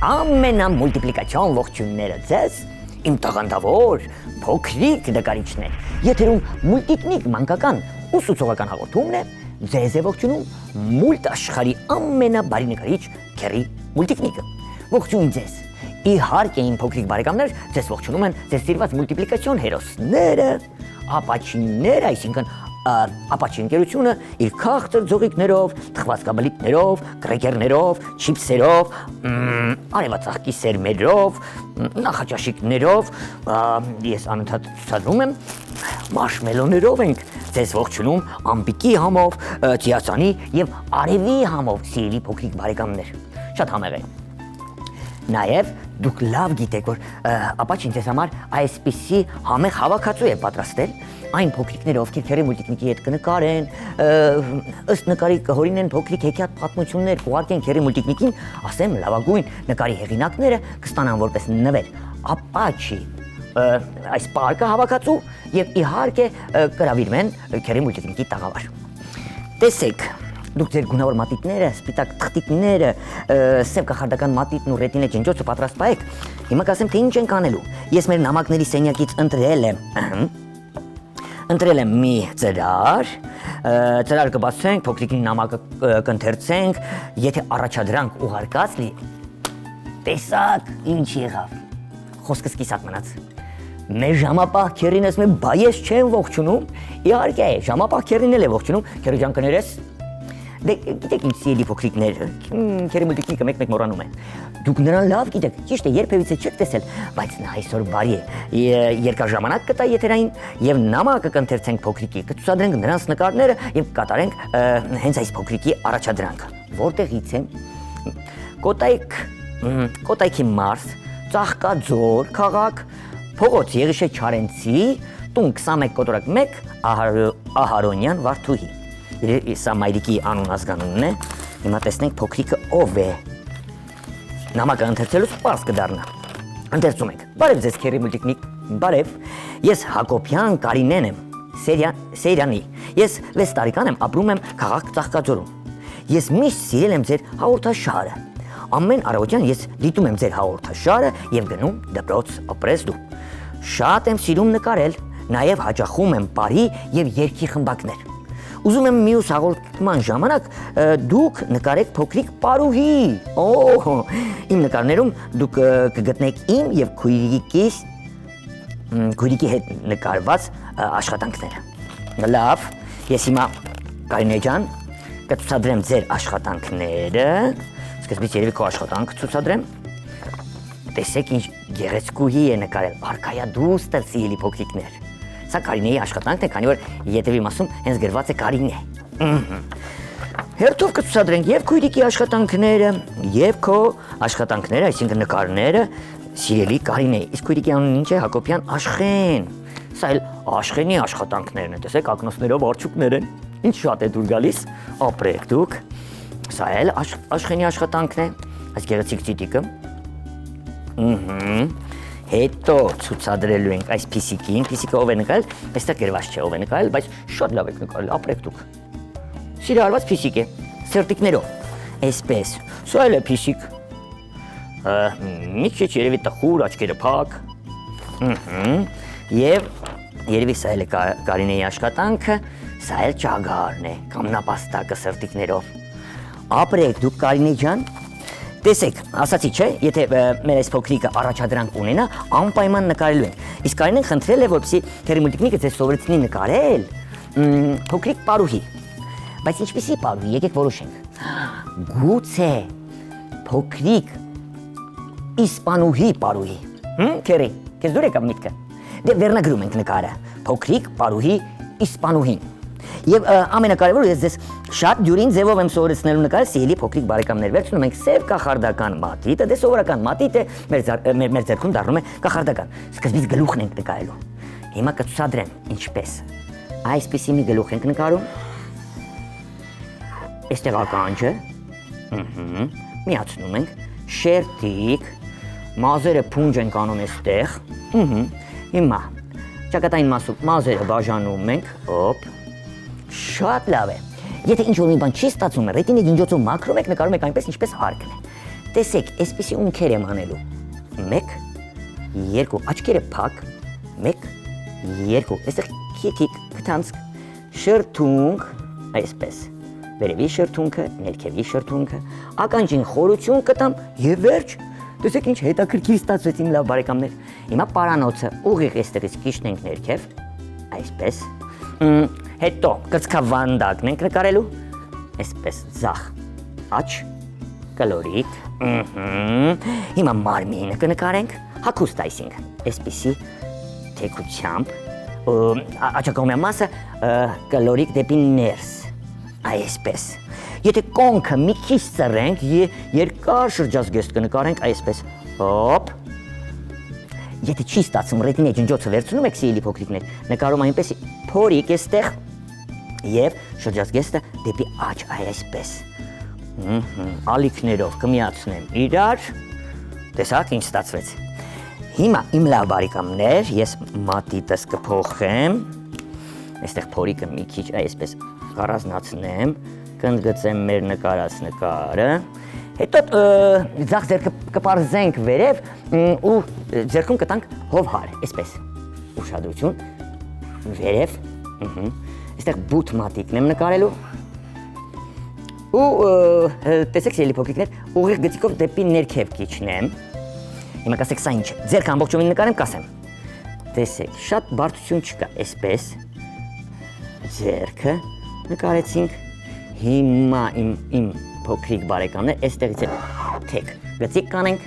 Ամենամուլտիպլիկացիոն ողջույնները ձեզ, իմ տաղանդավոր, փոքրիկ նկարիչներ։ Եթերում մուլտիկնիկ մանկական ուսուցողական հաղորդումն է, ձեզ է ողջունում մուլտ աշխարհի ամենաբարի նկարիչ Քերի Մուլտիկնիկը։ Ողջույն ձեզ։ Իհարկե իմ փոքրիկ բարեկամներ, ձեզ ողջունում են ձեզ սիրված մուլտիպլիկացիոն հերոսները, ապաչիները, այսինքն ապաչի ընկերությունը իր քաղցր ձողիկներով, թխվածքաբլիթներով, կրեկերներով, չիփսերով, արևածաղկի սերմերով, նախաճաշիկներով, ես անընդհատ ցուցադրում եմ, մարշմելոներով ենք ձեզ ողջունում ամպիկի համով, ծիածանի եւ արևի համով, սիրելի փոքրիկ բարեկամներ։ Շատ համեղ է։ Նաև դուք լավ գիտեք, որ ապաչին ձեզ համար այսպիսի համեղ հավաքածու է պատրաստել, այն փոքրիկները, ովքեր Քերի Մուլտիկնիկի հետ կնկարեն, ըստ նկարի կհորինեն փոքրիկ հեքիաթ պատմություններ, կուղարկեն Քերի Մուլտիկնիկին, ասեմ լավագույն նկարի հեղինակները կստանան որպես նվեր ապաչի այս պարկը հավաքածու եւ իհարկե կհրավիրվեն Քերի Մուլտիկնիկի տաղավար։ Տեսեք, դուք ձեր գունավոր մատիտները, սպիտակ թղթիկները, սև կախարդական մատիտն ու ռետինե ջնջոցը պատրաստ պահեք։ Հիմա կասեմ, թե ինչ ենք անելու։ Ես մեր նամակների սենյակից ընտրել եմ մի ծրար կբացենք, փոքրիկին նամակը կընթերցենք, եթե առաջադրանք ուղարկած լի, տեսակ ինչ եղավ, խոսքս կիսատ մնաց։ Մեր ժամապահ Քերին ասում է, բա ես չեմ ողջունում, իհարկե ժամապահ Քերին էլ է ողջունում, Քերի ջան կներես։ Դե գիտեք ինչ սիրելի փոքրիկներ, Քերի Մուլտիկնիկը մեկ-մեկ մոռանում են։ Դուք նրան լավ գիտեք, ճիշտ է, երբևիցե չեք տեսել, բայց նա այսօր բարի է, երկար ժամանակ կտա եթերային եւ նամակը կընթերցենք փոքրիկի, կցուցադրենք նրանց նկարները եւ կկատարենք հենց այս փոքրիկի առաջադրանքը։ Որտեղից են։ Կոտայքի մարզ, Ծաղկաձոր քաղաք, փողոց Եղիշե Չարենցի, տուն 21 կոտորակ 1 Ահարոնյան Վարդուհի։ Սա մայրիկի անուն ազգանունն է, հիմա տեսնենք փոքրիկը ով է։ Նամակը ընթերցելուց պարզ կդառնա։ Ընթերցում ենք։ Բարև ձեզ Քերի Մուլտիկնիկ, բարև։ Ես Հակոբյան Կարինեն եմ, Սեյրանի։ Ես 6 տարեկան եմ, ապրում եմ քաղաք Ծաղկաձորում։ Ես միշտ սիրել եմ ձեր հաղորդաշարը։ Ամեն առավոտյան ես դիտում եմ ձեր հաղորդաշարը եւ գնում դպրոց, ապրես դու։ Շատ եմ սիրում նկարել, նաեւ հաճախում եմ բարի եւ երգի խմբակներ։ Ուզում եմ մյուս հաղորդման ժամանակ դուք նկարեք փոքրիկ պարուհի։ Իմ նկարներում դուք կգտնեք իմ եւ քույրիկի հետ նկարված աշխատանքները։ Լավ, ես հիմա Կարինե ջան կցուցադրեմ ձեր աշխատանքները։ Սկզբից երևի քո աշխատանքը ցուցադրեմ։ Տեսեք ինչ գեղեցկուհի է նկարել, արքայադուստր սիրելի փոքրիկներ։ Սա Կարինեի աշխատանքն է, քանի որ ետևի մասում հենց գրված է Կարինե։ Հերթով կցուցադրենք եւ քույրիկի աշխատանքները, եւ քո աշխատանքները, այսինքն նկարները, սիրելի Կարինեի։ Իսկ քույրիկի անունը ինչ է, Հակոբյան Աշխեն։ Սա էլ Աշխենի աշխատանքներն են, տեսեք, ակնոցներով արջուկներ են։ Ինչ շատ է դուր գալիս, ապրեք դուք։ Սա էլ Աշխենի աշխատանքն է, այս գեղեցիկ ծիտիկը։ Հետո ցուցադրելու ենք այս փիսիկին, փիսիկը ով է նկարել, այստեղ գրված չէ ով է նկարել, բայց շատ լավ եք նկարել, ապրեք դուք։ Սիրահարված փիսիկ է, սերտիկներով, այսպես, սա էլ է փիսիկ։ Մի քիչ երևի տխուր, աչքերը փակ։ Եվ երևի սա էլ է Կարինեի աշխատանքը, սա էլ ճագարն է, կամ նապաստակը սերտիկներով։ Ապրեք դուք Կարինե ջան։ Տեսեք, ասացի չէ, եթե մեր այս փոքրիկը առաջադրանք ունենա, անպայման նկարելու ենք։ Իսկ Կարինեն խնդրել է, որպեսզի Քերի Մուլտիկնիկը ձեզ սովորեցնի նկարել փոքրիկ պարուհի։ Բայց ինչպիսի պարուհի, եկեք որոշենք։ Գուցե փոքրիկ իսպանուհի պարուհի։ Քերի, քեզ դուր եկավ միտքը։ Դե վերնագրում ենք նկարը։ Փոքրիկ պարուհի իսպանուհին։ Եվ ամենակարևորը ես ձեզ Շատ դյուրին ձևով եմ սովորեցնելու նկարել սիրելի փոքրիկ բարեկամներ։ Վերցնում ենք սև կախարդական մատիտը, դե սովորական մատիտ է, մեր ձեռքում դառնում է կախարդական։ Սկզբից գլուխն ենք նկարելու։ Հիմա կցուցադրեմ ինչպես։ Այսպիսի մի գլուխ ենք նկարում։ Այստեղ ականջը, միացնում ենք, շերտիկ, մազերը փունջ ենք անում այստեղ։ Հիմա ճակատային մասում մազերը բաժանում ենք, օպ։ Շատ լավ է։ Եթե ինչ-որ մի բան չի ստացվում, ռետինի ջնջոցով մաքրում եք, նկարում եք այնպես, ինչպես հարկն է։ Տեսեք, այսպիսի ունքեր եմ անելու։ 1, 2, աչքերը փակ, 1, 2, այստեղ քիթիկ, քթանցք, շրթունք, այսպես։ Վերևի շրթունքը, ներքևի շրթունքը, ականջին խորություն կտամ եւ վերջ։ Տեսեք ինչ հետաքրքիր ստացվեց իմ լավ բարեկամներ։ Հիմա պարանոցը ուղիղ այստեղից քիչնենք ներքև, այսպես։ Հետո կրծքավանդակն ենք նկարելու, այսպես ձախ, աչ, կլորիկ, հիմա մարմինը կնկարենք, հագուստ այսինքն, այսպիսի թեքությամբ, աչակողմյան մասը կլորիկ դեպի ներս, այսպես, եթե կոնքը մի քիչ ծռենք, երկար շրջազգեստ կնկարենք, այսպես, հոպ, եթե չի ստացվում ռետինի ջնջոցը վերցնում եք սիրելի փոքրիկներ, նկարում այնպես փորիկ էստեղ եւ շրջազգեստը դեպի աջ այսպես։ Ալիքներով կմիացնեմ իրար։ Տեսաք ինչ ստացվեց։ Հիմա իմ լավ բարեկամներ, ես մատիտս կփոխեմ։ Այստեղ փորիկը մի քիչ այսպես առանձնացնեմ, կընդգծեմ մեր նկարած նկարը։ Հետո ձախ ձեռքը կպարզենք վերև ու ձեռքում կտանք հովհար, այսպես, ուշադրություն, վերև, այստեղ բութ մատիկն եմ նկարելու ու տեսեք սիրելի փոքրիկներ, ուղիղ գծիկով դեպի ներքև կիջնեմ, հիմա կասեք սա ինչ է, ձեռքը ամբողջովին նկարեմ, կասեմ, տեսեք, շատ բարդություն չկա, այսպես, ձեռքը նկարեցինք, հիմա իմ փոքրիկ բարեկամներ, այստեղից էլ թեք գծիկ կանենք,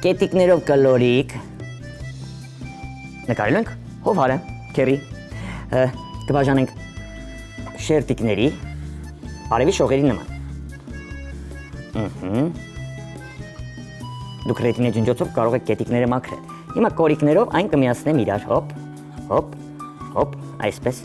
կետիկներով կլորիկ, նկարելու ենք հովհարը, քերի, կբաժանենք շերտիկների, արևի շողերի նման։ Դուք ռետինի ջնջոցով կարող եք կետիկները մաքրել։ Հիմա կորիկներով այն կմիացնեմ իրար, հոպ, հոպ, հոպ, այսպես,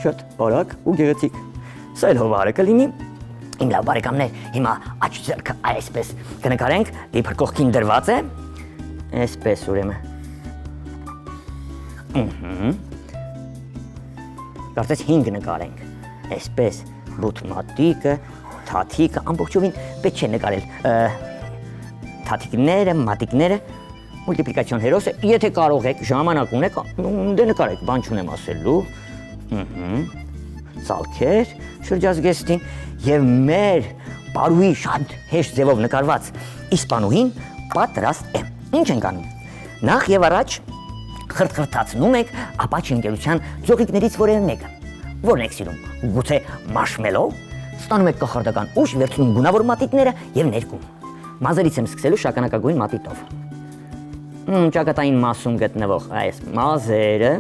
շոտ, օրակ ու գեղեցիկ։ Սա էլ հովհարը կլինի։ Իմ լավ բարեկամներ, հիմա աչ ձեռքը այսպես կնկարենք, իբր կողքին դրված է, այսպես ուրեմն։ Կարծես 5 նկարենք, այսպես բութ մատիկը, թաթիկը, ամբողջովին պետք չէ նկարել, թաթիկները, մատիկները, մուլտիպլիկացիոն հերոսը, եթե կարող եք, ժամանակ ունեք, դե նկարեք, բան չունեմ ասելու, ծալքեր, շրջազգեստին եւ մեր բարուի շատ հեշտ ձևով նկարված իսպանուհին պատրաստ է։ Ինչ ենք անում։ Նախ եւ առաջ խրթխրթացնում եք ապաչի ընկերության ձողիկներից որևէ մեկը։ Որն եք սիրում։ Գուցե մաշմելո, ստանում եք կախարդական ուժ, վերցնում գունավոր մատիտները եւ ներկում։ Մազերից եմ սկսելու շագանակագույն մատիտով։ Ճակատային մասում գտնվող այս մազերը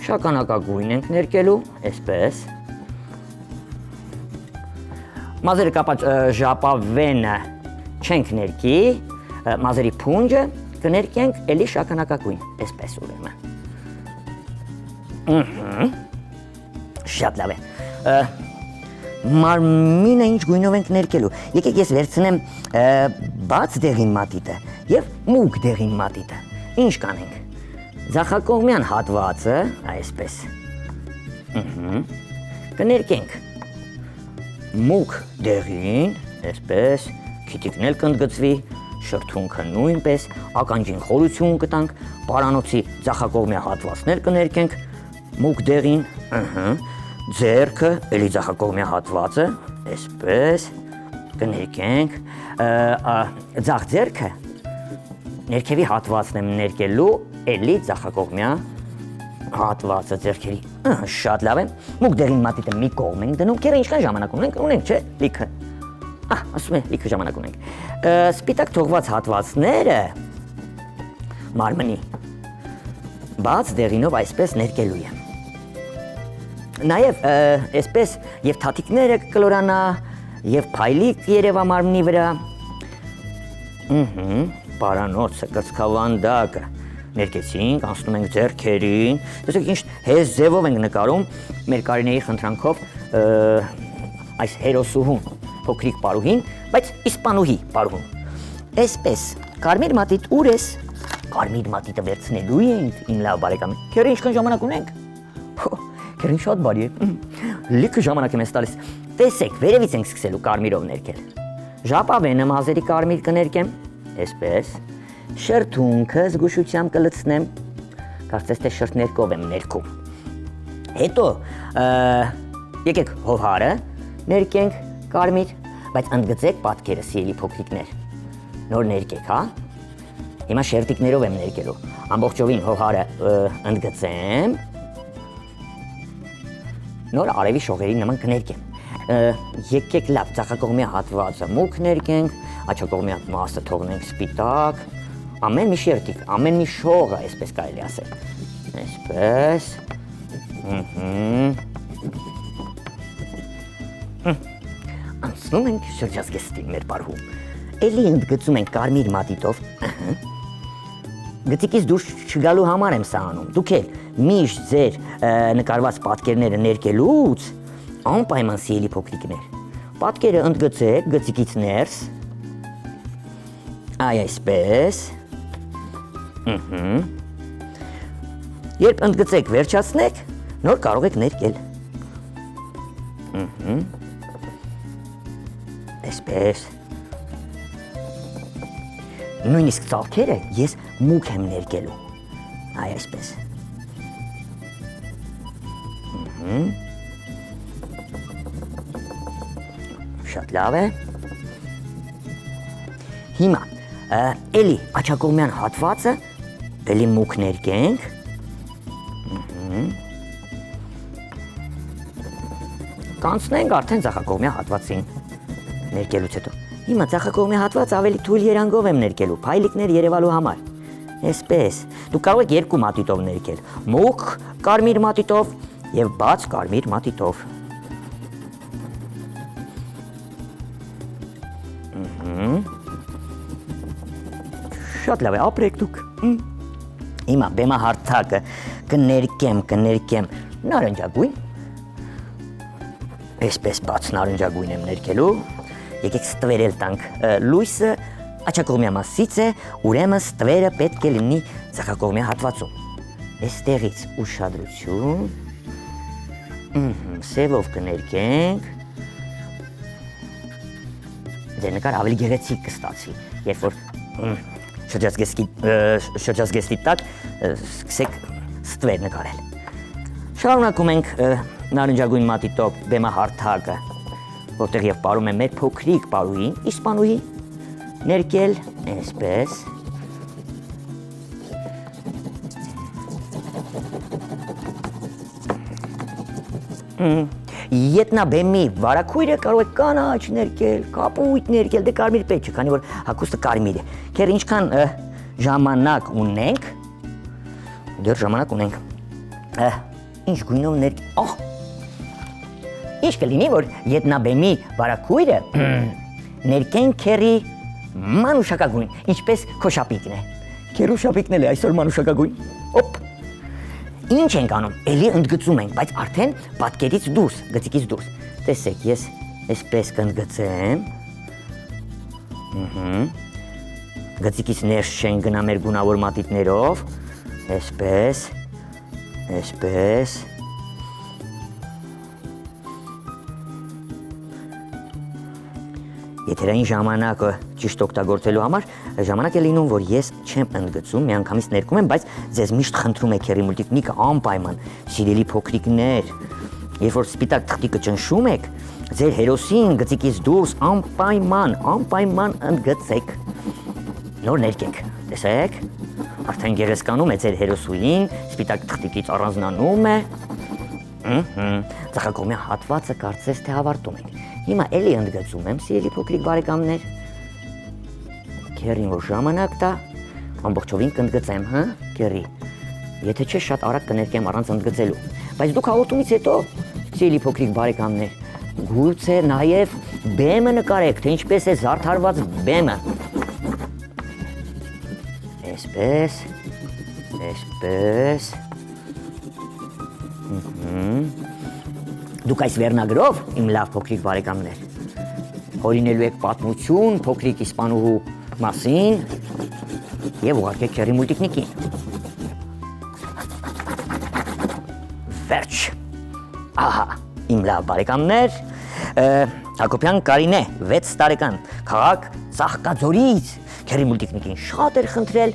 շագանակագույն ենք ներկելու, այսպես։ Մազերը կապած ժապավենը չենք ներկի, մազերի փունջը կներկենք էլի շագանակագույն, այսպես ուրեմն։ Շատ լավ է։ Մարմինը ինչ գույնով ենք ներկելու։ Եկեք ես վերցնեմ բաց դեղին մատիտը եւ մուգ դեղին մատիտը։ Ինչ կանենք։ Ձախակողմյան հատվածը, այսպես, կներկենք մուգ դեղին, այսպես, քիթիկն էլ կընդգծվի, շրթունքը նույնպես, ականջին խորություն կտանք, պարանոցի ձախակողմյան հատվածն էլ կներկենք, մուգ դեղին, ձեռքը, էլի ձախակողմյան հատվածը, այսպես, կներկենք, ձախ ձեռքը, ներքևի հատվածն եմ ներկելու, էլի ձախակողմյան հատվածը ձեռքերի, շատ լավ է, մուգ դեղին մատիտը մի կողմ ենք դնում, քերը ինչքան ժամանակ ունենք, չէ, լիքը, ասում է, լիքը ժամանակ ունենք, սպիտակ թողված հատվածները մարմնի բաց դեղինով այսպես ներկելու եմ, Նաև այսպես եւ թաթիկները կլորանա եւ փայլիկ երևա մարմնի վրա։ Պարանոցը, կրծքավանդակը ներկեցինք, անցնում ենք ձեռքերին։ Տեսեք ինչ հեզ ձևով ենք նկարում մեր Կարինեի խնդրանքով այս հերոսուհուն, փոքրիկ պարուհին, բայց իսպանուհի պարուհուն։ Այսպես, կարմիր մատիտ ուր ես։ Կարմիր մատիտը վերցնելու ենք, իմ լավ բարեկամ։ Քեռի ինչքան ժամանակ ունենք։ Քեռին շատ բարի է։ Լիքը ժամանակ եմ տալիս։ Տեսեք, վերևից ենք սկսելու կարմիրով ներկել։ Ժապավենը մազերի կարմիր կներկեմ, այսպես։ Շրթունքը զգուշությամբ կլցնեմ։ Կարծես թե շրթներկով եմ ներքում։ Հետո եկեք հովհարը ներկենք կարմիր, բայց ընդգծեք պատկերը սիրելի փոքրիկներ։ Նոր ներկեք, հա։ Հիմա շերտիկներով եմ ներկելու։ Ամբողջովին հովհարը ընդգծեմ։ Նոր արևի շողերի նման կներկեմ։ Եկեք լավ ծաղկակողմյա հատվածը մուգ ներկենք, աջակողմյա մասը թողնենք սպիտակ։ Ամեն մի շերտիկ, ամեն մի շողը, այսպես կարելի ասել։ Այսպես։ Անցնում ենք շրջազգեստին մեր պարհում։ Էլի ընդգծում ենք կարմիր մատիտով։ Գծիկից դուրս չգալու համար եմ սա անում։ Դուք էլ միշտ ձեր նկարված պատկերները ներկելուց անպայման սիրելի փոքրիկներ։ Պատկերը ընդգծեք գծիկից ներս։ Այ այսպես։ Երբ ընդգծեք վերջացնեք, նոր կարող եք ներկել։ Այսպես։ Նույնիսկ ծալքերը ես մուգ եմ ներկելու։ Այ այսպես։ Շատ լավ է։ Հիմա էլի աջակողմյան հատվածը էլի մուգ ներկենք։ Կանցնենք արդեն ձախակողմյա հատվածին ներկելուց հետո։ Հիմա ձախակողմյա հատված ավելի թույլ երանգով եմ ներկելու, փայլիկներ երևալու համար։ Այսպես, դուք կարող եք երկու մատիտով ներկել, մուգ կարմիր մատիտով եւ բաց կարմիր մատիտով։ Շատ լավ է, ապրեք դուք։ Հիմա բեմահարթակը կներկեմ նարնջագույն։ Այսպես բաց նարնջագույն եմ ներկելու։ Եկեք ստվերել տանք լույսը աջակողմյա մասից է, ուրեմն ստվերը պետք է լինի ձախակողմյա հատվածում։ Այստեղից ուշադրություն։ Սևով կներկենք։ Ձեր նկար ավելի գեղեցիկ կստացվի, երբ որ շրջազգեստի տակ սկսեք ստվեր նկարել։ Շարունակում ենք նարնջագույն մատիտով բեմահարթակը, որտեղ եւ պարում է մեր փոքրիկ պարուհին, իսպանուհի, ներկել, այսպես։ Ետնաբեմի վարակույրը կարող է կանաչ ներկել, կապույտ ներկել, դե կարմիր պետք չէ, քանի որ հագուստը կարմիր է։ Քեր ինչքան ժամանակ ունենք, դեռ ժամանակ ունենք։ Ինչ գույնով ներկել, ինչ կլինի, որ ետնաբեմի վարակույրը ներկեն քերի մանուշակագույն, ինչպես քո շապիկն է։ Քերու շապիկն էլ է այսօր մանուշակագույն։ Օպ։ Ինչ ենք անում, էլի ընդգծում ենք, բայց արդեն պատկերից դուրս, գծիկից դուրս։ Տեսեք, ես այսպես կընդգծեմ։ Գծիկից ներս չեն գնա մեր գունավոր մատիտներով, այսպես, այսպես։ Եթերային ժամանակը ճիշտ օգտագործելու համար ժամանակ է լինում, որ ես չեմ ընդգծում, միանգամից ներկում եմ, բայց ձեզ միշտ խնդրում եք քերի մուլտիկնիկը անպայման, սիրելի փոքրիկներ, երբ որ սպիտակ թղթիկը ճնշում եք, ձեր հերոսին գծիկից դուրս անպայման ընդգծեք։ Նոր ներկեք, տեսեք, արդեն գեղեցկանում է ձեր հերոսուին, սպիտակ թղթիկից առանձնանում է։ Ձախակողմյա հատվածը կարծես թե ավարտում ենք։ Հիմա էլի ընդգծում եմ, սիրելի փոքրիկ բարեկամներ։ Քերին որ ժամանակ տա, ամբողջովին կընդգծեմ, քերի։ Եթե չէ շատ արագ կներկեմ առանց ընդգծելու։ Բայց դուք հաղորդումից հետո Սիրելի փոքրիկ բարեկամներ, գուցե նաև բեմը նկարեք, թե ինչպես է զարդարված բեմը։ Այսպես։ Դուք այս վերնագրով, իմ լավ փոքրիկ բարեկամներ, հորինելու եք պատմություն փոքրիկ իսպանուհու մասին և ուղարկեք քերի մուլտիկնիկին։ Վերջ։ Ահա, իմ լավ բարեկամներ, Հակոբյան Կարինե, 6 տարեկան, քաղաք Ծաղկաձորից, քերի մուլտիկնիկին շատ էր խնդրել,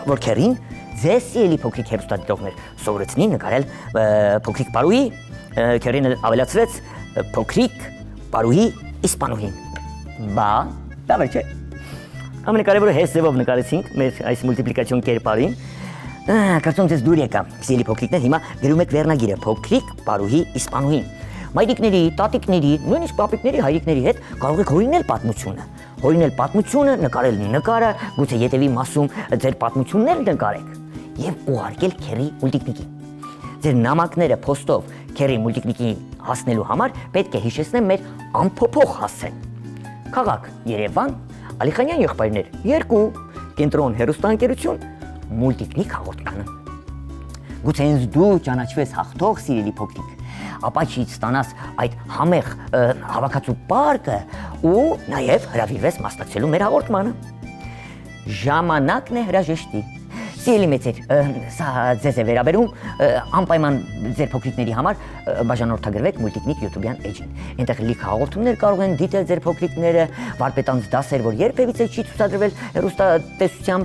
որ քերին ձեզ սիրելի փոքրիկ հեռուստադիտողներ սովորեցնի նկարել փոքրիկ պարուհի, քերին ավելացրեց փոքրիկ պարուհի իսպանուհին։ Դա չէ։ Ամենակարևորը հենց ձևով նկարեցինք մեր այս մուլտիպլիկացիոն կերպարին։ Կարծում ձեզ դուր եկա, սիրելի փոքրիկներ, հիմա գրում եք վերնագիրը փոքրիկ պարուհի իսպանուհին։ Մայրիկների, տատիկների, նույնիսկ պապիկների, հայրիկների հետ կարող եք հորինել պատմությունը։ Հորինել պատմությունը, նկարել նկարը, գուցե ետևի մասում ձեր պատմություններ նկարեք եւ ուղարկել քերի մուլտիկնիկին։ Ձեր նամակները փոստով քերի մուլտիկնիկին հասնելու համար պետք է հիշեցնեմ մեր անփոփոխ հասցեն։ Քաղաք Երևան, Ալիխանյան եղբայրներ 2, կենտրոն հեռուստաընկերություն, մուլտիկնիկ հաղորդմանը։ Գուցե ինձ դու ճանաչվես հաղթող, սիրելի փոքրիկ, ապա չի ստանաս այդ համեղ հավաքածու պարկը ու նաև հրավիրվես մասնակցելու մեր հաղորդմանը։ Ժամանակն է հրաժեշտի։ Սիրելի մեծեր, սա ձեզ է վերաբերում, անպայման ձեր փոքրիկների համար բաժանորդագրվեք Մուլտիկնիկ YouTube-յան էջին։ Այնտեղ լիք հաղորդումներ կարող են դիտել ձեր փոքրիկները, վարպետանց դասեր, որ երբևիցե չի ցուցադրվել հեռուստատեսությամբ,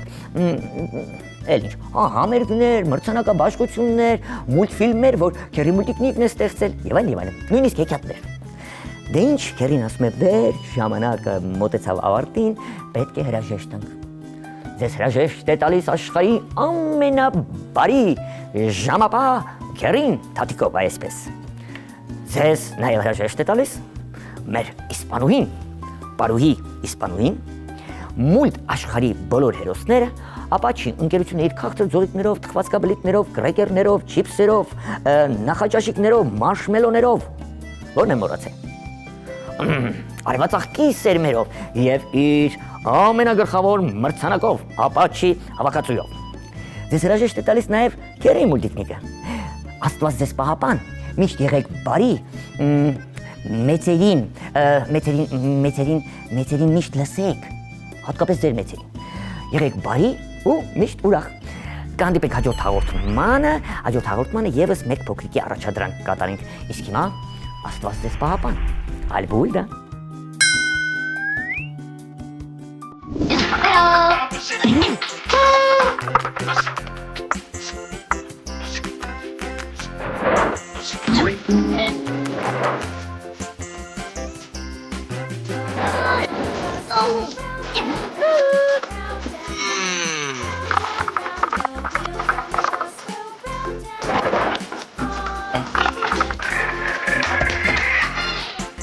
էլ ինչ, համերգներ, մրցանակաբաշխություններ, մուլտֆիլմեր, որ քերի մուլտիկնիկն է ստեղծել, եւ այլն, նույնիսկ հեքիաթներ։ Դե ինչ, քերին ասում է վերջ, ժամանակը մոտեցավ ավարտին, պետք է հրաժեշտ տանք։ Ձեզ հրաժեշտ է տալիս աշխարհի ամենաբարի ժամապահ քերին Թաթիկով այսպես։ Ձեզ նաև հրաժեշտ է տալիս մեր իսպանուհին, պարուհի իսպանուհին, մուլտ աշխարհի բոլոր հերոսները, ապաչի ընկերությունը իր քաղցր ձողիկներով, թխվածքաբլիթներով, կրեկերներով, չիփսերով, նախաճաշիկներով, մարշմելոներով, որն եմ մոռացել։ Արևածաղկի սերմերով եւ իր ամենագլխավոր մրցանակով, ապաչի հավաքածուով։ Ձեզ հրաժեշտ է տալիս նաև քերի մուլտիկնիկը։ Աստված ձեզ պահապան, միշտ եղեք բարի, մեծերին միշտ լսեք, հատկապես ձեր մեծերին։ Եղեք բարի ու միշտ ուրախ։ Կհանդիպենք հաջորդ հաղորդմանը եւս մեկ փոքրիկի առաջադրանք կատարենք։ Իսկ հիմա Աստված ձեզ պահապան։ Ալբուլդա։ Oh,